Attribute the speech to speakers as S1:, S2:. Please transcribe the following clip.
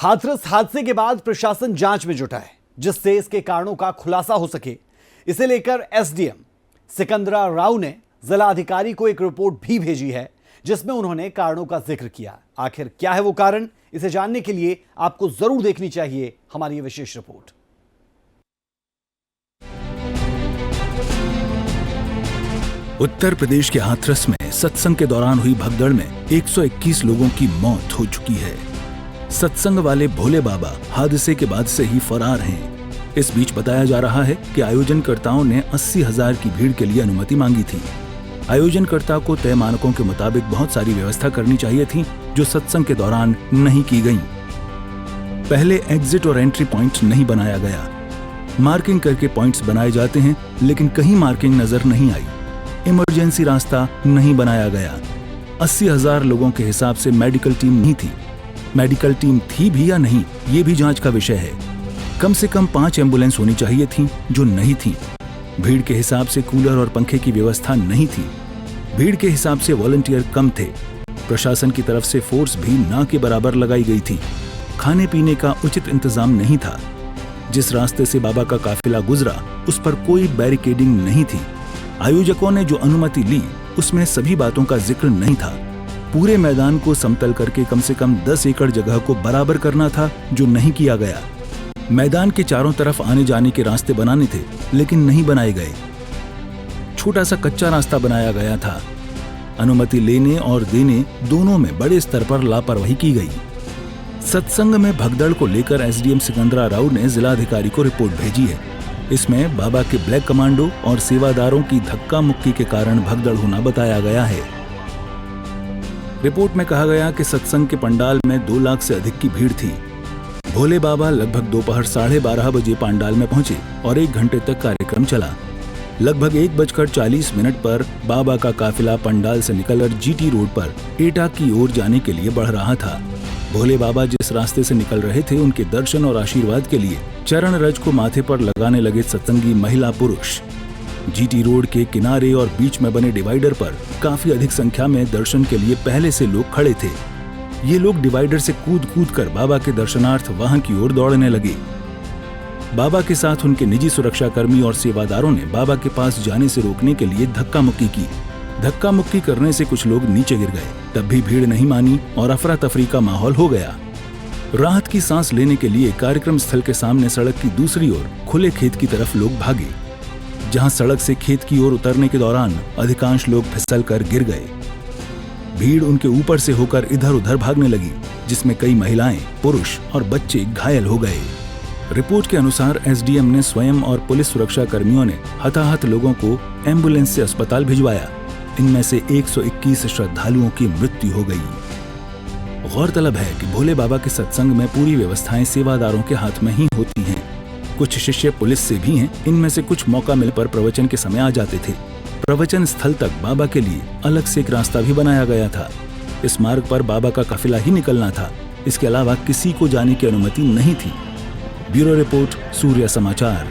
S1: हाथरस हादसे के बाद प्रशासन जांच में जुटा है, जिससे इसके कारणों का खुलासा हो सके। इसे लेकर एसडीएम सिकंदरा राव ने जिला अधिकारी को एक रिपोर्ट भी भेजी है, जिसमें उन्होंने कारणों का जिक्र किया। आखिर क्या है वो कारण, इसे जानने के लिए आपको जरूर देखनी चाहिए हमारी ये विशेष रिपोर्ट।
S2: उत्तर प्रदेश के हाथरस में सत्संग के दौरान हुई भगदड़ में 121 लोगों की मौत हो चुकी है। सत्संग वाले भोले बाबा हादसे के बाद से ही फरार हैं। इस बीच बताया जा रहा है कि आयोजनकर्ताओं ने 80,000 की भीड़ के लिए अनुमति मांगी थी। आयोजनकर्ता को तय मानकों के मुताबिक बहुत सारी व्यवस्था करनी चाहिए थी, जो सत्संग के दौरान नहीं की गई। पहले एग्जिट और एंट्री पॉइंट नहीं बनाया गया। मार्किंग करके पॉइंट्स बनाए जाते हैं, लेकिन कहीं मार्किंग नजर नहीं आई। इमरजेंसी रास्ता नहीं बनाया गया। 80,000 लोगों के हिसाब से मेडिकल टीम नहीं थी। मेडिकल टीम थी भी या नहीं, ये भी जांच का विषय है। कम से कम 5 एम्बुलेंस होनी चाहिए थी, जो नहीं थी। भीड़ के हिसाब से कूलर और पंखे की व्यवस्था नहीं थी। भीड़ के हिसाब से वॉलंटियर कम थे। प्रशासन की तरफ से फोर्स भी ना के बराबर लगाई गई थी। खाने पीने का उचित इंतजाम नहीं था। जिस रास्ते से बाबा का काफिला गुजरा, उस पर कोई बैरिकेडिंग नहीं थी। आयोजकों ने जो अनुमति ली, उसमें सभी बातों का जिक्र नहीं था। पूरे मैदान को समतल करके कम से कम 10 एकड़ जगह को बराबर करना था, जो नहीं किया गया। मैदान के चारों तरफ आने जाने के रास्ते बनाने थे, लेकिन नहीं बनाए गए। छोटा सा कच्चा रास्ता बनाया गया था। अनुमति लेने और देने दोनों में बड़े स्तर पर लापरवाही की गई। सत्संग में भगदड़ को लेकर एसडीएम सिकंदरा राव ने जिलाधिकारी को रिपोर्ट भेजी है। इसमें बाबा के ब्लैक कमांडो और सेवादारों की धक्का मुक्की के कारण भगदड़ होना बताया गया है। रिपोर्ट में कहा गया कि सत्संग के पंडाल में 2 लाख से अधिक की भीड़ थी। भोले बाबा लगभग दोपहर 12:30 बजे पंडाल में पहुंचे और 1 घंटे तक कार्यक्रम चला। लगभग 1:40 पर बाबा का काफिला पंडाल से निकलकर जीटी रोड पर एटा की ओर जाने के लिए बढ़ रहा था। भोले बाबा जिस रास्ते से निकल रहे थे, उनके दर्शन और आशीर्वाद के लिए चरण रज को माथे पर लगाने लगे सत्संगी महिला पुरुष। जीटी रोड के किनारे और बीच में बने डिवाइडर पर काफी अधिक संख्या में दर्शन के लिए पहले से लोग खड़े थे। ये लोग डिवाइडर से कूद कर बाबा के दर्शनार्थ वहां की ओर दौड़ने लगे। बाबा के साथ उनके निजी सुरक्षाकर्मी और सेवादारों ने बाबा के पास जाने से रोकने के लिए धक्का मुक्की की। धक्का मुक्की करने से कुछ लोग नीचे गिर गए। तब भी भीड़ नहीं मानी और अफरा तफरी का माहौल हो गया। राहत की सांस लेने के लिए कार्यक्रम स्थल के सामने सड़क की दूसरी ओर खुले खेत की तरफ लोग भागे, जहां सड़क से खेत की ओर उतरने के दौरान अधिकांश लोग फिसलकर गिर गए। भीड़ उनके ऊपर से होकर इधर उधर भागने लगी, जिसमें कई महिलाएं, पुरुष और बच्चे घायल हो गए। रिपोर्ट के अनुसार एसडीएम ने स्वयं और पुलिस सुरक्षा कर्मियों ने हताहत लोगों को एम्बुलेंस से अस्पताल भिजवाया। इनमें से 121 श्रद्धालुओं की मृत्यु हो गई। गौरतलब है कि भोले बाबा के सत्संग में पूरी व्यवस्थाएं सेवादारों के हाथ में ही होती हैं। कुछ शिष्य पुलिस से भी हैं। इनमें से कुछ मौका मिलने पर प्रवचन के समय आ जाते थे। प्रवचन स्थल तक बाबा के लिए अलग से एक रास्ता भी बनाया गया था। इस मार्ग पर बाबा का काफिला ही निकलना था। इसके अलावा किसी को जाने की अनुमति नहीं थी। ब्यूरो रिपोर्ट, सूर्य समाचार।